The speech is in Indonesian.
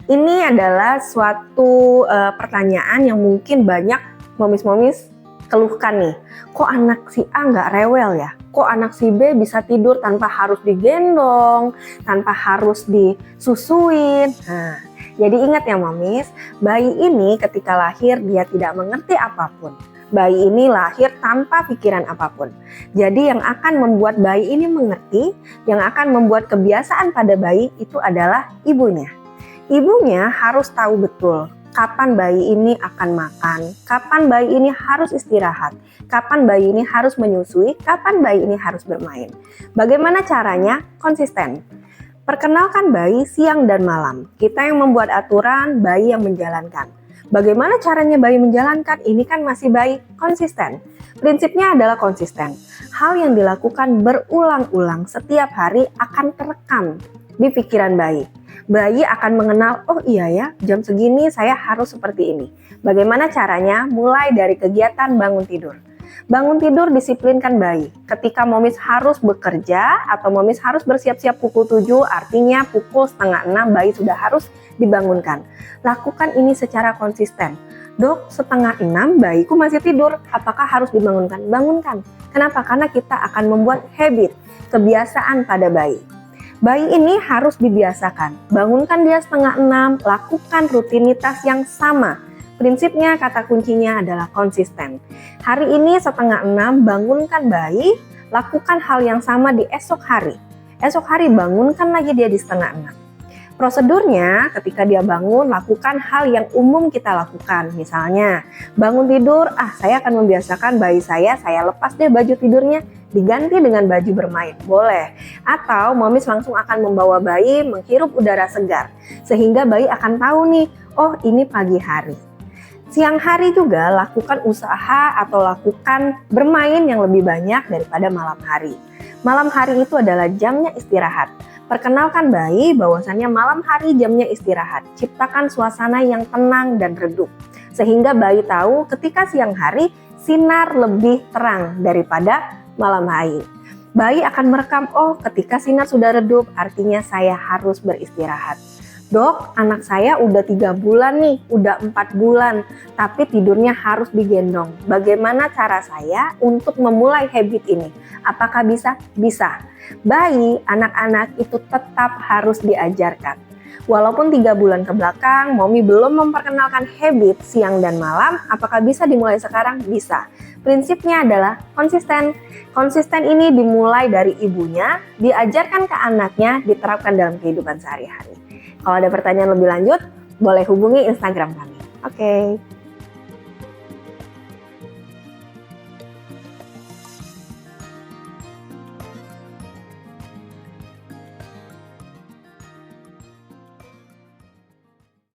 Ini adalah suatu pertanyaan yang mungkin banyak momis-momis keluhkan nih. Kok anak si A nggak rewel ya? Kok anak si B bisa tidur tanpa harus digendong, tanpa harus disusuin? Nah, jadi ingat ya momis, bayi ini ketika lahir dia tidak mengerti apapun. Bayi ini lahir tanpa pikiran apapun. Jadi yang akan membuat bayi ini mengerti, yang akan membuat kebiasaan pada bayi itu adalah ibunya. Ibunya harus tahu betul kapan bayi ini akan makan, kapan bayi ini harus istirahat, kapan bayi ini harus menyusui, kapan bayi ini harus bermain. Bagaimana caranya? Konsisten. Perkenalkan bayi siang dan malam. Kita yang membuat aturan, bayi yang menjalankan. Bagaimana caranya bayi menjalankan? Ini kan masih bayi konsisten. Prinsipnya adalah konsisten. Hal yang dilakukan berulang-ulang setiap hari akan terekam di pikiran bayi. Bayi akan mengenal, oh iya ya, jam segini saya harus seperti ini. Bagaimana caranya? Mulai dari kegiatan bangun tidur. Bangun tidur disiplinkan bayi. Ketika momis harus bekerja atau momis harus bersiap-siap pukul 7, artinya pukul setengah 6 bayi sudah harus dibangunkan. Lakukan ini secara konsisten. Dok, setengah 6 bayiku masih tidur, apakah harus dibangunkan? Bangunkan. Kenapa? Karena kita akan membuat habit, kebiasaan pada bayi. Bayi ini harus dibiasakan. Bangunkan dia setengah 6, lakukan rutinitas yang sama. Prinsipnya, kata kuncinya adalah konsisten. Hari ini setengah 6, bangunkan bayi, lakukan hal yang sama di esok hari. Esok hari bangunkan lagi dia di setengah 6. Prosedurnya, ketika dia bangun, lakukan hal yang umum kita lakukan. Misalnya, bangun tidur, saya akan membiasakan bayi saya lepas deh baju tidurnya, diganti dengan baju bermain, boleh. Atau momis langsung akan membawa bayi menghirup udara segar, sehingga bayi akan tahu nih, oh ini pagi hari. Siang hari juga lakukan usaha atau lakukan bermain yang lebih banyak daripada malam hari. Malam hari itu adalah jamnya istirahat. Perkenalkan bayi bahwasannya malam hari jamnya istirahat. Ciptakan suasana yang tenang dan redup. Sehingga bayi tahu ketika siang hari sinar lebih terang daripada malam hari. Bayi akan merekam, oh ketika sinar sudah redup artinya saya harus beristirahat. Dok, anak saya udah 3 bulan nih, udah 4 bulan, tapi tidurnya harus digendong. Bagaimana cara saya untuk memulai habit ini? Apakah bisa? Bisa. Bayi, anak-anak itu tetap harus diajarkan. Walaupun 3 bulan ke belakang, Momi belum memperkenalkan habit siang dan malam, apakah bisa dimulai sekarang? Bisa. Prinsipnya adalah konsisten. Konsisten ini dimulai dari ibunya, diajarkan ke anaknya, diterapkan dalam kehidupan sehari-hari. Kalau ada pertanyaan lebih lanjut, boleh hubungi Instagram kami. Oke.